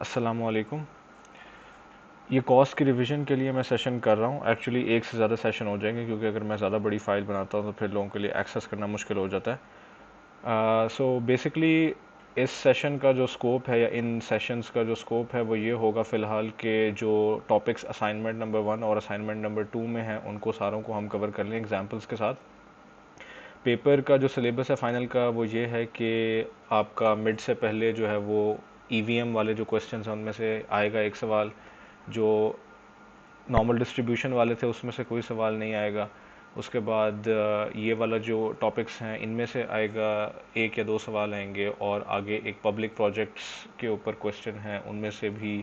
अस्सलामुअलैकुम। ये कॉस्ट की रिवीजन के लिए मैं सेशन कर रहा हूँ। एक्चुअली एक से ज़्यादा सेशन हो जाएंगे क्योंकि अगर मैं ज़्यादा बड़ी फ़ाइल बनाता हूँ तो फिर लोगों के लिए एक्सेस करना मुश्किल हो जाता है। सो बेसिकली इस सेशन का जो स्कोप है या इन सेशंस का जो स्कोप है वो ये होगा फ़िलहाल के जो टॉपिक्स असाइनमेंट नंबर 1 और असाइनमेंट नंबर 2 में हैं उनको सारों को हम कवर कर लें एग्जांपल्स के साथ। पेपर का जो सिलेबस है फाइनल का वो ये है कि आपका मिड से पहले जो है वो ईवीएम वाले जो क्वेश्चंस हैं उनमें से आएगा एक सवाल। जो नॉर्मल डिस्ट्रीब्यूशन वाले थे उसमें से कोई सवाल नहीं आएगा। उसके बाद ये वाला जो टॉपिक्स हैं इनमें से आएगा एक या दो सवाल आएंगे, और आगे एक पब्लिक प्रोजेक्ट्स के ऊपर क्वेश्चन हैं उनमें से भी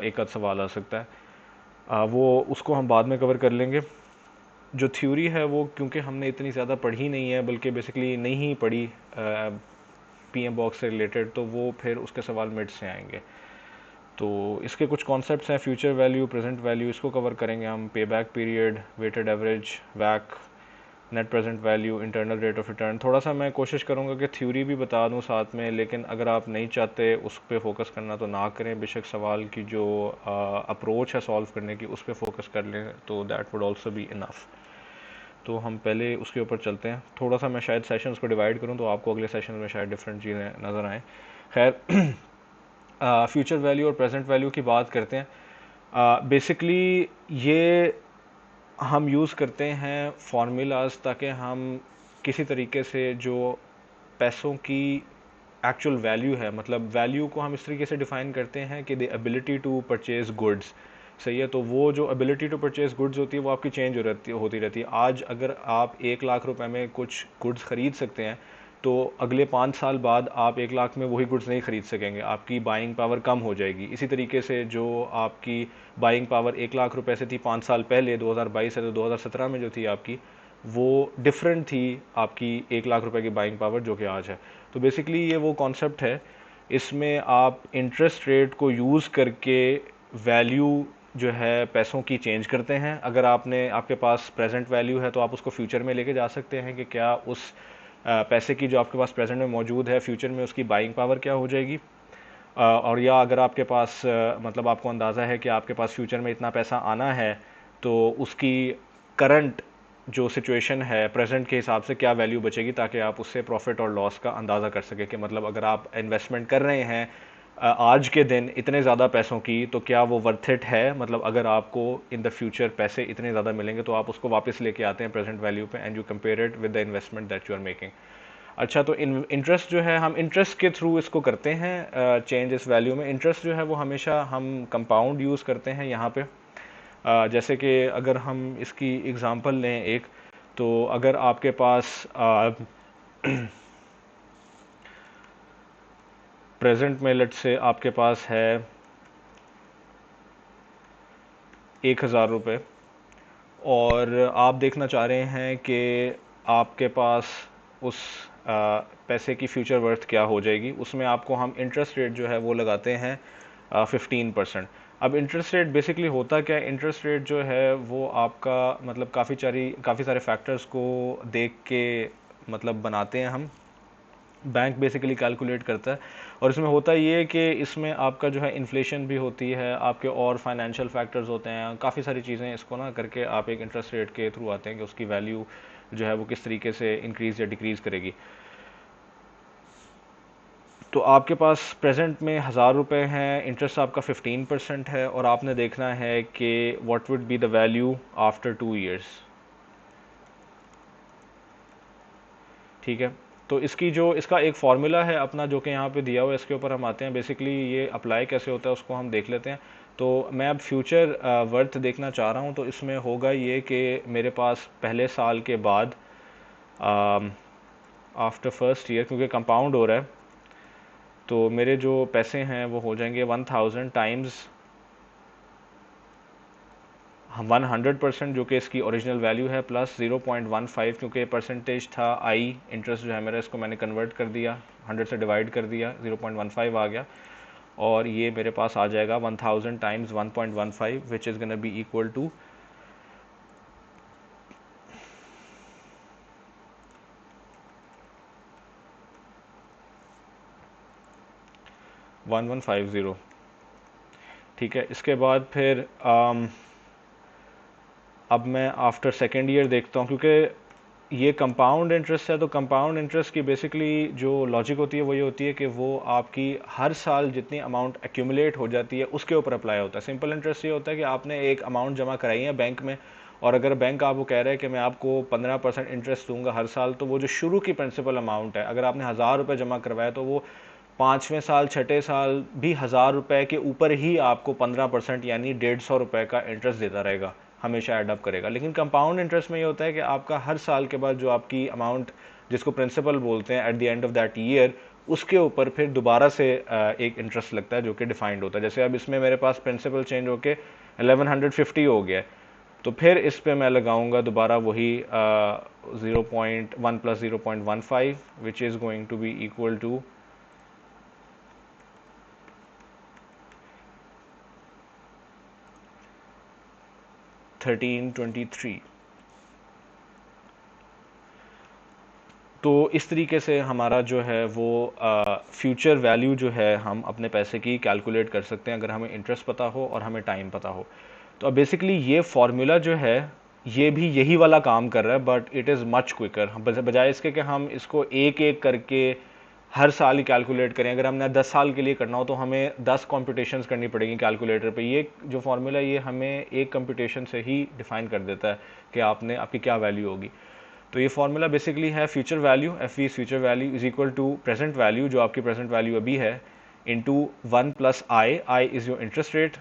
एक आध सवाल आ सकता है। वो उसको हम बाद में कवर कर लेंगे। जो थ्योरी है वो क्योंकि हमने इतनी ज़्यादा पढ़ी नहीं है, बल्कि बेसिकली नहीं ही पढ़ी पीएम बॉक्स से रिलेटेड, तो वो फिर उसके सवाल मिड से आएंगे। तो इसके कुछ कॉन्सेप्ट्स हैं, फ्यूचर वैल्यू, प्रेजेंट वैल्यू, इसको कवर करेंगे हम। पे बैक पीरियड, वेटेड एवरेज, वैक, net present value, internal rate of return. थोड़ा सा मैं कोशिश करूंगा कि थ्योरी भी बता दूं साथ में, लेकिन अगर आप नहीं चाहते उस पर फोकस करना तो ना करें। बेशक सवाल की जो अप्रोच है सॉल्व करने की उस पर फोकस कर लें तो that would also be enough. तो हम पहले उसके ऊपर चलते हैं। थोड़ा सा मैं शायद सेशंस को डिवाइड करूं तो आपको अगले सेशन में शायद डिफरेंट चीज़ें नज़र आएँ। खैर, फ्यूचर वैल्यू और प्रेजेंट वैल्यू की बात करते हैं। बेसिकली ये हम यूज़ करते हैं फार्मूलाज ताकि हम किसी तरीके से जो पैसों की एक्चुअल वैल्यू है, मतलब वैल्यू को हम इस तरीके से डिफाइन करते हैं कि the ability to purchase goods. सही है, तो वो जो एबिलिटी टू परचेज गुड्स होती है वो आपकी चेंज होती रहती है। आज अगर आप 1 लाख रुपए में कुछ गुड्स खरीद सकते हैं तो अगले 5 साल बाद आप 1 लाख में वही गुड्स नहीं खरीद सकेंगे, आपकी बाइंग पावर कम हो जाएगी। इसी तरीके से जो आपकी बाइंग पावर 1 लाख रुपए से थी 5 साल पहले 2022 से, तो 2017 में जो थी आपकी वो डिफरेंट थी आपकी 1 लाख रुपए की बाइंग पावर जो कि आज है। तो बेसिकली ये वो कॉन्सेप्ट है, इसमें आप इंटरेस्ट रेट को यूज़ करके वैल्यू जो है पैसों की चेंज करते हैं। अगर आपके पास प्रेजेंट वैल्यू है तो आप उसको फ्यूचर में लेके जा सकते हैं कि क्या उस पैसे की जो आपके पास प्रेजेंट में मौजूद है फ्यूचर में उसकी बाइंग पावर क्या हो जाएगी। और या अगर आपके पास मतलब आपको अंदाज़ा है कि आपके पास फ्यूचर में इतना पैसा आना है तो उसकी करंट जो सिचुएशन है प्रेजेंट के हिसाब से क्या वैल्यू बचेगी, ताकि आप उससे प्रॉफिट और लॉस का अंदाज़ा कर सकें कि मतलब अगर आप इन्वेस्टमेंट कर रहे हैं आज के दिन इतने ज़्यादा पैसों की तो क्या वो वर्थ इट है। मतलब अगर आपको इन द फ्यूचर पैसे इतने ज़्यादा मिलेंगे तो आप उसको वापस लेके आते हैं प्रेजेंट वैल्यू पे and you compare it with the investment that you are making. अच्छा, तो इंटरेस्ट जो है हम इंटरेस्ट के थ्रू इसको करते हैं चेंज इस वैल्यू में। इंटरेस्ट जो है वो हमेशा हम कंपाउंड यूज़ करते हैं यहाँ पे। जैसे कि अगर हम इसकी एग्जांपल लें एक, तो अगर आपके पास प्रेजेंट में लेट से आपके पास है 1,000 रुपये, और आप देखना चाह रहे हैं कि आपके पास उस पैसे की फ्यूचर वर्थ क्या हो जाएगी, उसमें आपको हम इंटरेस्ट रेट जो है वो लगाते हैं 15%। अब इंटरेस्ट रेट बेसिकली होता क्या है, इंटरेस्ट रेट जो है वो आपका मतलब काफ़ी सारे फैक्टर्स को देख के मतलब बनाते हैं हम। बैंक बेसिकली कैलकुलेट करता है, और इसमें होता ये है कि इसमें आपका जो है इन्फ्लेशन भी होती है, आपके और फाइनेंशियल फैक्टर्स होते हैं, काफ़ी सारी चीज़ें इसको ना करके आप एक इंटरेस्ट रेट के थ्रू आते हैं कि उसकी वैल्यू जो है वो किस तरीके से इंक्रीज़ या डिक्रीज़ करेगी। तो आपके पास प्रेजेंट में 1,000 रुपये हैं, इंटरेस्ट आपका 15% है, और आपने देखना है कि what would be the value after 2 years. ठीक है, तो इसका एक फार्मूला है अपना जो कि यहाँ पे दिया हुआ है, इसके ऊपर हम आते हैं। बेसिकली ये अप्लाई कैसे होता है उसको हम देख लेते हैं। तो मैं अब फ्यूचर वर्थ देखना चाह रहा हूँ, तो इसमें होगा ये कि मेरे पास पहले साल के बाद आफ्टर फर्स्ट ईयर, क्योंकि कंपाउंड हो रहा है, तो मेरे जो पैसे हैं वो हो जाएंगे 1,000 टाइम्स 100%, जो कि इसकी ओरिजिनल वैल्यू है, प्लस 0.15, क्योंकि परसेंटेज था आई इंटरेस्ट जो है मेरा, इसको मैंने कन्वर्ट कर दिया, 100 से डिवाइड कर दिया, 0.15 आ गया, और ये मेरे पास आ जाएगा 1,000 times 1.15 which is gonna be equal to 1150। ठीक है। इसके बाद फिर अब मैं आफ्टर सेकेंड ईयर देखता हूँ, क्योंकि ये कंपाउंड इंटरेस्ट है, तो कंपाउंड इंटरेस्ट की बेसिकली जो लॉजिक होती है वो ये होती है कि वो आपकी हर साल जितनी अमाउंट एक्यूमुलेट हो जाती है उसके ऊपर अप्लाई होता है। सिंपल इंटरेस्ट ये होता है कि आपने एक अमाउंट जमा कराई है बैंक में, और अगर बैंक आपको कह रहा है कि मैं आपको 15% इंटरेस्ट दूंगा हर साल, तो वो जो शुरू की प्रिंसिपल अमाउंट है, अगर आपने 1000 रुपये जमा करवाया तो वो 5वें साल 6ठे साल भी 1000 रुपये के ऊपर ही आपको 15% यानी 150 रुपये का इंटरेस्ट देता रहेगा, हमेशा एडअप करेगा। लेकिन कंपाउंड इंटरेस्ट में ये होता है कि आपका हर साल के बाद जो आपकी अमाउंट, जिसको प्रिंसिपल बोलते हैं, at the end of that year, उसके ऊपर फिर दोबारा से एक इंटरेस्ट लगता है जो कि डिफाइंड होता है। जैसे अब इसमें मेरे पास प्रिंसिपल चेंज होके 1150 हो गया है, तो फिर इस पे मैं लगाऊंगा दोबारा वही 0.1 + 0.15 which is going to be equal to 1323। तो इस तरीके से हमारा जो है वो फ्यूचर वैल्यू जो है हम अपने पैसे की कैलकुलेट कर सकते हैं, अगर हमें इंटरेस्ट पता हो और हमें टाइम पता हो। तो अब बेसिकली ये फार्मूला जो है ये भी यही वाला काम कर रहा है, but it is much quicker. बजाय इसके कि हम इसको एक एक करके हर साल ही कैलकुलेट करें, अगर हमने 10 साल के लिए करना हो तो हमें 10 कॉम्पिटिशन्स करनी पड़ेगी कैलकुलेटर पे। ये जो फार्मूला ये हमें एक कंप्यूटेशन से ही डिफाइन कर देता है कि आपकी क्या वैल्यू होगी। तो ये फार्मूला बेसिकली है future value, F V future value is equal to present value, जो आपकी प्रेजेंट वैल्यू अभी है, into 1 + I. I is your interest rate.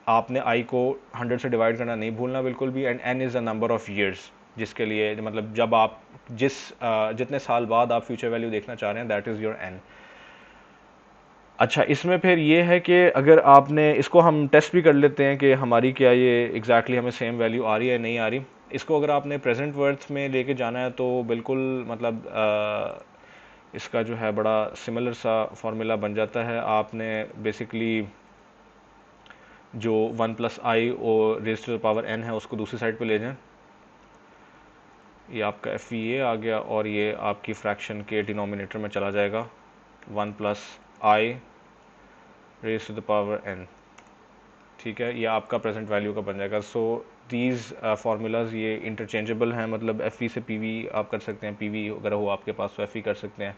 आपने आई को 100 से डिवाइड करना नहीं भूलना बिल्कुल भी, and N is the number of years, जिसके लिए मतलब जब आप जितने साल बाद आप फ्यूचर वैल्यू देखना चाह रहे हैं, दैट इज़ योर एन। अच्छा, इसमें फिर ये है कि अगर आपने इसको हम टेस्ट भी कर लेते हैं कि हमारी क्या ये एग्जैक्टली हमें सेम वैल्यू आ रही है नहीं आ रही। इसको अगर आपने प्रेजेंट वर्थ में लेके जाना है तो बिल्कुल मतलब इसका जो है बड़ा सिमिलर सा फार्मूला बन जाता है। आपने बेसिकली जो 1 + आई और raise to the power n है उसको दूसरी साइड पे ले जाएं। ये आपका एफ ए आ गया और ये आपकी फ्रैक्शन के डिनोमिनेटर में चला जाएगा, 1 + i raise to the power n। ठीक है, ये आपका प्रेजेंट वैल्यू का बन जाएगा। सो दीज फार्मूलाज ये इंटरचेंजेबल हैं, मतलब एफ से पी वी आप कर सकते हैं, पी वी अगर हो आपके पास तो एफ कर सकते हैं।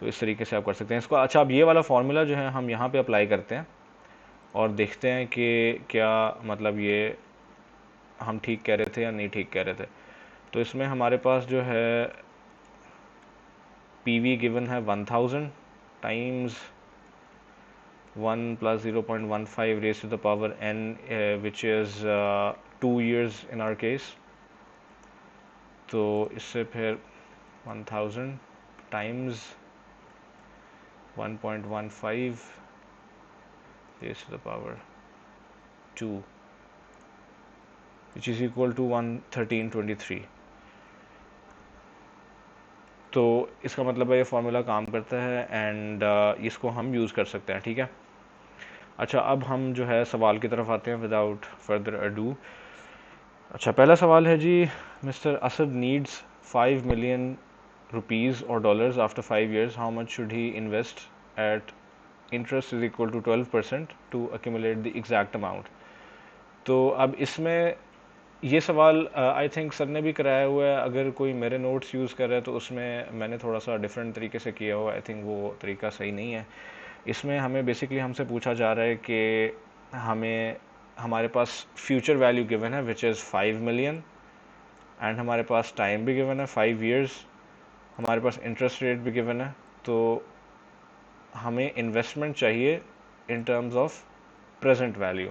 तो इस तरीके से आप कर सकते हैं इसको। अच्छा, अब ये वाला फार्मूला जो है हम यहाँ पे अप्लाई करते हैं और देखते हैं कि क्या मतलब ये हम ठीक कह रहे थे या नहीं ठीक कह रहे थे। तो इसमें हमारे पास जो है पी वी गिवन है 1000 times 1 + 0.15 raised to the power n, which is 2 years in our case। तो इससे फिर 1000 times 1.15 raised to the power 2, which is equal to 1323। तो इसका मतलब है ये फार्मूला काम करता है एंड इसको हम यूज़ कर सकते हैं। ठीक है। अच्छा, अब हम जो है सवाल की तरफ आते हैं विदाउट फर्दर अडू। अच्छा, पहला सवाल है जी, mister Asad needs 5 million rupees और dollars after 5 years, how much should he invest at interest is equal to 12% to accumulate the exact amount. तो अब इसमें ये सवाल आई थिंक सर ने भी कराया हुआ है। अगर कोई मेरे नोट्स यूज़ कर रहा है तो उसमें मैंने थोड़ा सा डिफरेंट तरीके से किया हुआ, आई थिंक वो तरीका सही नहीं है। इसमें हमें बेसिकली हमसे पूछा जा रहा है कि हमारे पास फ्यूचर वैल्यू गिवन है विच इज़ 5 मिलियन, एंड हमारे पास टाइम भी गिवन है 5 years, हमारे पास इंटरेस्ट रेट भी गिवन है। तो हमें इन्वेस्टमेंट चाहिए in terms of present value.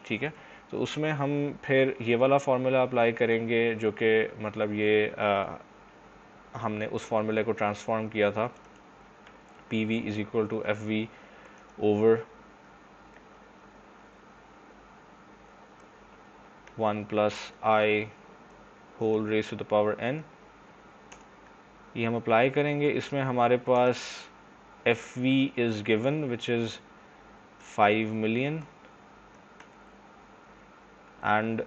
ठीक है। तो उसमें हम फिर ये वाला फार्मूला अप्लाई करेंगे जो कि मतलब ये हमने उस फार्मूले को ट्रांसफॉर्म किया था, P V is equal to F V over 1 + i whole raise to the power n। ये हम अप्लाई करेंगे। इसमें हमारे पास F V is given which is 5 मिलियन and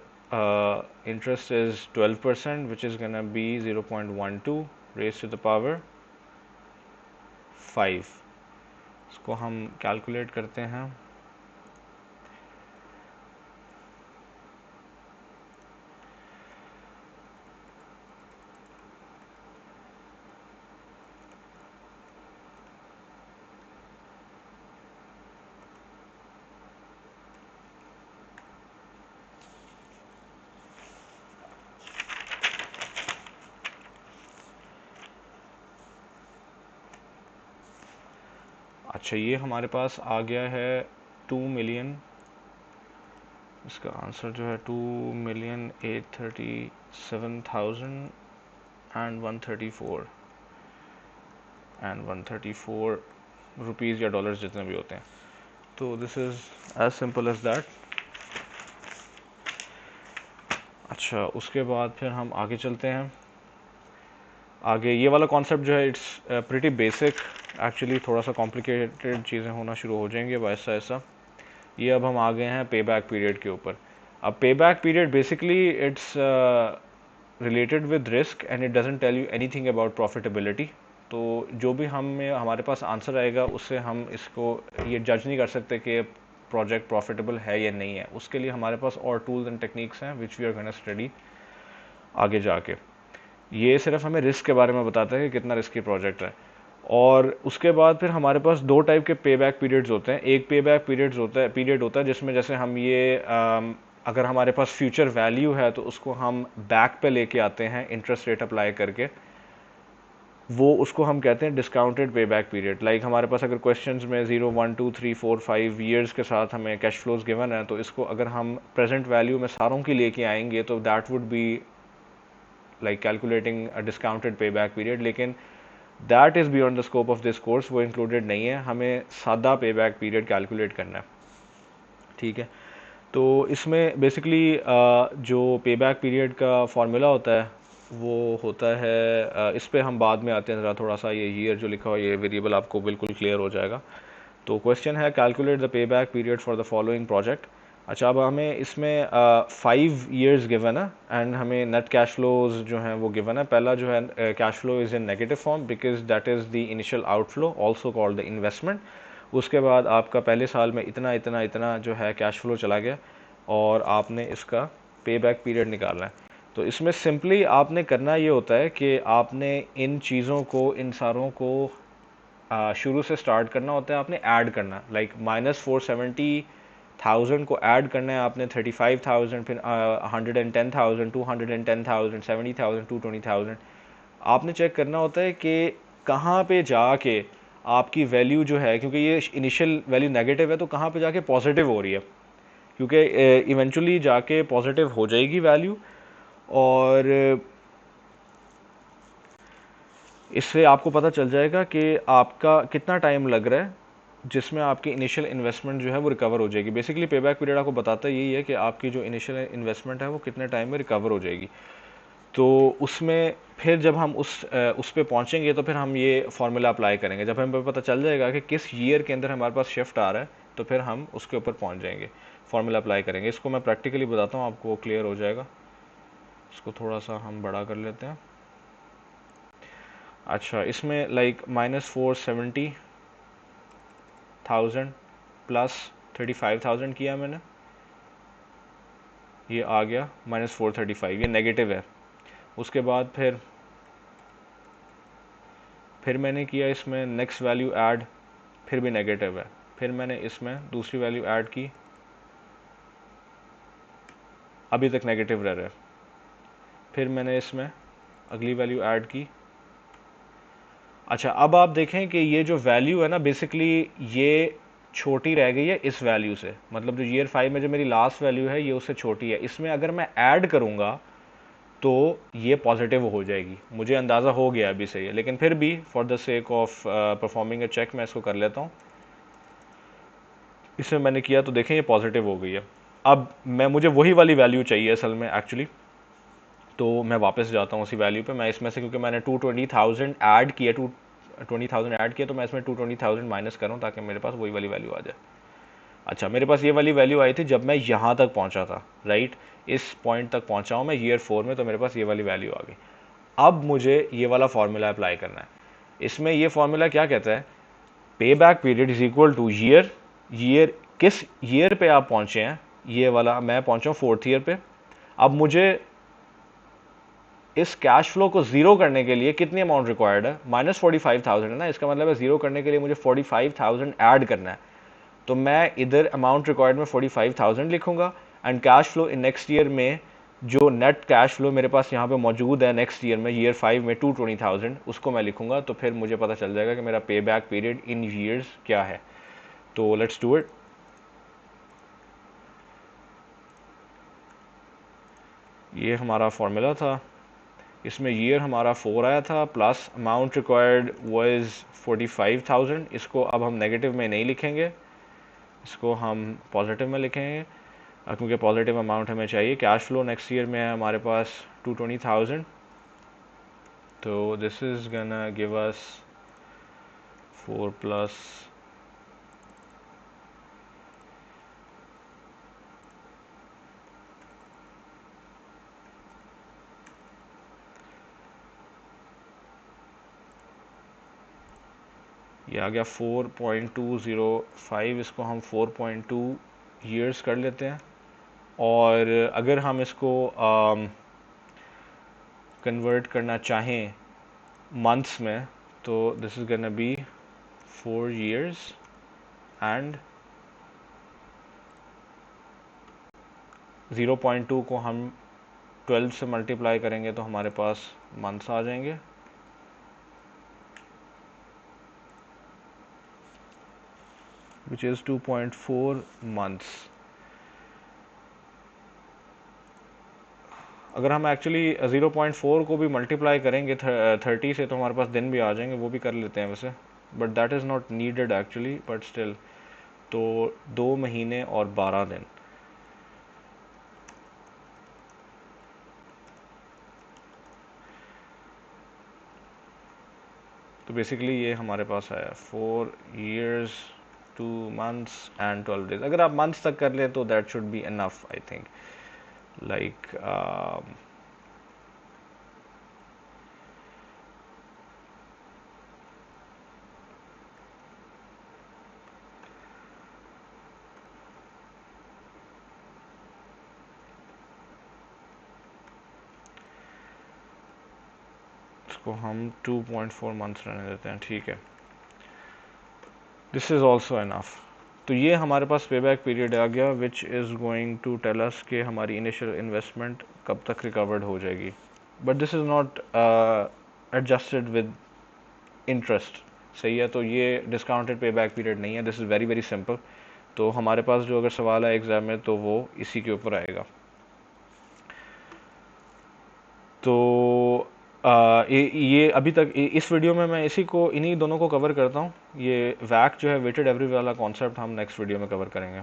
interest is 12%, which is gonna be 0.12 raised to the power 5। इसको हम calculate करते हैं। अच्छा, ये हमारे पास आ गया है 2 मिलियन, इसका आंसर जो है 2,837,134 रुपीज़ या डॉलर्स जितने भी होते हैं। तो this is as simple as that. अच्छा, उसके बाद फिर हम आगे चलते हैं। आगे ये वाला कॉन्सेप्ट जो है इट्स प्रिटी बेसिक, एक्चुअली थोड़ा सा कॉम्प्लिकेटेड चीज़ें होना शुरू हो जाएंगी वैसा ऐसा। ये अब हम आ गए हैं पे बैक पीरियड के ऊपर। अब pay back period basically it's related with risk and it doesn't tell you anything about profitability. तो जो भी हमारे पास आंसर आएगा उससे हम इसको ये जज नहीं कर सकते कि प्रोजेक्ट प्रॉफिटेबल है या नहीं है। उसके लिए हमारे पास और टूल्स एंड टेक्निक्स हैं which we are gonna study आगे जाके। ये सिर्फ हमें रिस्क के बारे में बताता है कि कितना रिस्की प्रोजेक्ट है। और उसके बाद फिर हमारे पास दो टाइप के पे बैक पीरियड्स होते हैं। एक पे बैक पीरियड होता है जिसमें जैसे हम ये अगर हमारे पास फ्यूचर वैल्यू है तो उसको हम बैक पे लेके आते हैं इंटरेस्ट रेट अप्लाई करके, वो उसको हम कहते हैं discounted pay back period. Like हमारे पास अगर क्वेश्चंस में 0, 1, 2, 3, 4, 5 ईयर्स के साथ हमें कैश फ्लोज गिवन है, तो इसको अगर हम प्रेजेंट वैल्यू में सारों की लेके आएंगे तो that would be like calculating a discounted पे बैक पीरियड। लेकिन that is beyond the scope of this course, वो इंक्लूडेड नहीं है। हमें सादा पे बैक पीरियड कैलकुलेट करना है, ठीक है। तो इसमें बेसिकली जो पे बैक पीरियड का फॉर्मूला होता है वो होता है, इस पे हम बाद में आते हैं ज़रा। थोड़ा सा ये ईयर जो लिखा हुआ ये वेरिएबल आपको बिल्कुल क्लियर हो जाएगा। तो क्वेश्चन है calculate the pay back period for the following project. अच्छा, अब हमें इसमें 5 ईयर्स गिवन है एंड हमें नेट कैश फ्लोज जो हैं वो गिवन है। पहला जो है cash flow is in negative form because that is the initial outflow also called the investment. उसके बाद आपका पहले साल में इतना इतना इतना जो है कैश फ्लो चला गया और आपने इसका पे बैक पीरियड निकालना है। तो इसमें सिंपली आपने करना ये होता है कि आपने इन चीज़ों को, इन सारों को शुरू से स्टार्ट करना होता है। आपने ऐड करना, लाइक -470,000 को ऐड करना है आपने 35,000, फिर 110,000, 210,000, 70,000, 220,000। आपने चेक करना होता है कि कहाँ पे जाके आपकी वैल्यू जो है, क्योंकि ये इनिशियल वैल्यू नेगेटिव है, तो कहाँ पे जाके पॉजिटिव हो रही है, क्योंकि इवेंचुअली जाके पॉजिटिव हो जाएगी वैल्यू। और इससे आपको पता चल जाएगा कि आपका कितना टाइम लग रहा है जिसमें आपकी इनिशियल इन्वेस्टमेंट जो है वो रिकवर हो जाएगी। बेसिकली पे बैक पीरियड आपको बताता यही है कि आपकी जो इनिशियल इन्वेस्टमेंट है वो कितने टाइम में रिकवर हो जाएगी। तो उसमें फिर जब हम उस पे पहुंचेंगे तो फिर हम ये फार्मूला अप्लाई करेंगे। जब हमें पता चल जाएगा कि किस ईयर के अंदर हमारे पास शिफ्ट आ रहा है तो फिर हम उसके ऊपर पहुंच जाएंगे, फार्मूला अप्लाई करेंगे। इसको मैं प्रैक्टिकली बताता हूँ, आपको क्लियर हो जाएगा। इसको थोड़ा सा हम बड़ा कर लेते हैं। अच्छा, इसमें लाइक -470,000 प्लस 35,000 किया मैंने, ये आ गया -435, ये नेगेटिव है। उसके बाद फिर मैंने किया इसमें नेक्स्ट वैल्यू ऐड, फिर भी नेगेटिव है। फिर मैंने इसमें दूसरी वैल्यू ऐड की, अभी तक नेगेटिव रह रहा है। फिर मैंने इसमें अगली वैल्यू ऐड की। अच्छा, अब आप देखें कि ये जो वैल्यू है ना, बेसिकली ये छोटी रह गई है इस वैल्यू से। मतलब जो ईयर 5 में जो मेरी लास्ट वैल्यू है ये उससे छोटी है। इसमें अगर मैं ऐड करूंगा तो ये पॉजिटिव हो जाएगी, मुझे अंदाज़ा हो गया अभी से ये। लेकिन फिर भी for the sake of performing a check मैं इसको कर लेता हूँ। इसमें मैंने किया तो देखें ये पॉजिटिव हो गई है। अब मुझे वही वाली वैल्यू चाहिए असल में एक्चुअली, तो मैं वापस जाता हूँ उसी वैल्यू पे। मैं इसमें से, क्योंकि मैंने 220,000 ऐड किया, 220,000 ऐड किया, तो मैं इसमें 220,000 माइनस करूँ ताकि मेरे पास वही वाली वैल्यू आ जाए। अच्छा, मेरे पास ये वाली वैल्यू आई थी जब मैं यहाँ तक पहुँचा था, राइट, इस पॉइंट तक पहुँचा हूँ मैं ईयर 4 में, तो मेरे पास ये वाली वैल्यू आ गई। अब मुझे ये वाला फॉर्मूला अप्लाई करना है। इसमें ये फॉर्मूला क्या कहता है, पे back period is equal two year किस ईयर पे आप पहुंचे हैं, ये वाला मैं पहुंचा हूं 4th ईयर पे। अब मुझे इस कैश फ्लो को जीरो करने के लिए कितनी अमाउंट रिक्वायर्ड है, -45,000 है ना। इसका मतलब है जीरो करने के लिए मुझे 45,000 ऐड करना है। तो मैं इधर अमाउंट रिक्वायर्ड में 45,000 लिखूंगा and cash flow in next year में जो नेट कैश फ्लो मेरे पास यहाँ पे मौजूद है नेक्स्ट ईयर में, ईयर 5 में 220,000, उसको मैं लिखूंगा, तो फिर मुझे पता चल जाएगा कि मेरा पे बैक पीरियड इन ईयर्स क्या है। तो लेट्स डू इट। ये हमारा फॉर्मूला था, इसमें ईयर हमारा 4 आया था, प्लस अमाउंट रिक्वायर्ड वाज 45,000। इसको अब हम नेगेटिव में नहीं लिखेंगे, इसको हम पॉजिटिव में लिखेंगे, क्योंकि पॉजिटिव अमाउंट हमें चाहिए। कैश फ्लो नेक्स्ट ईयर में है हमारे पास 220,000, तो दिस इज गना गिव अस 4 प्लस ये आ गया 4.205, इसको हम 4.2 ईयर्स कर लेते हैं। और अगर हम इसको कन्वर्ट करना चाहें मंथ्स में, तो this is gonna be 4 years and 0.2 को हम 12 से मल्टीप्लाई करेंगे तो हमारे पास मंथ्स आ जाएंगे। Which is 2.4 months. अगर हम एक्चुअली 0.4 को भी मल्टीप्लाई करेंगे 30 से, तो हमारे पास दिन भी आ जाएंगे, वो भी कर लेते हैं वैसे, but that is not needed actually, but still. तो 2 महीने और 12 दिन। तो बेसिकली ये हमारे पास है 4 years 2 months and 12 days। अगर आप मंथ्स तक कर ले तो that should be enough I think. Like इसको हम 2.4 मंथ्स रहने देते हैं, ठीक है। This is also enough. तो ये हमारे पास पे बैक पीरियड आ गया, which is going to tell us कि हमारी इनिशियल इन्वेस्टमेंट कब तक रिकवर्ड हो जाएगी। But this is not adjusted with interest, सही है। तो ये डिस्काउंटेड पे बैक पीरियड नहीं है, this is very very simple. तो हमारे पास जो अगर सवाल है एग्ज़ाम में, तो वो इसी के ऊपर आएगा। तो ये अभी तक इस वीडियो में मैं इन्हीं दोनों को कवर करता हूँ। ये वैक जो है वेटेड एवरेज वाला कॉन्सेप्ट हम नेक्स्ट वीडियो में कवर करेंगे।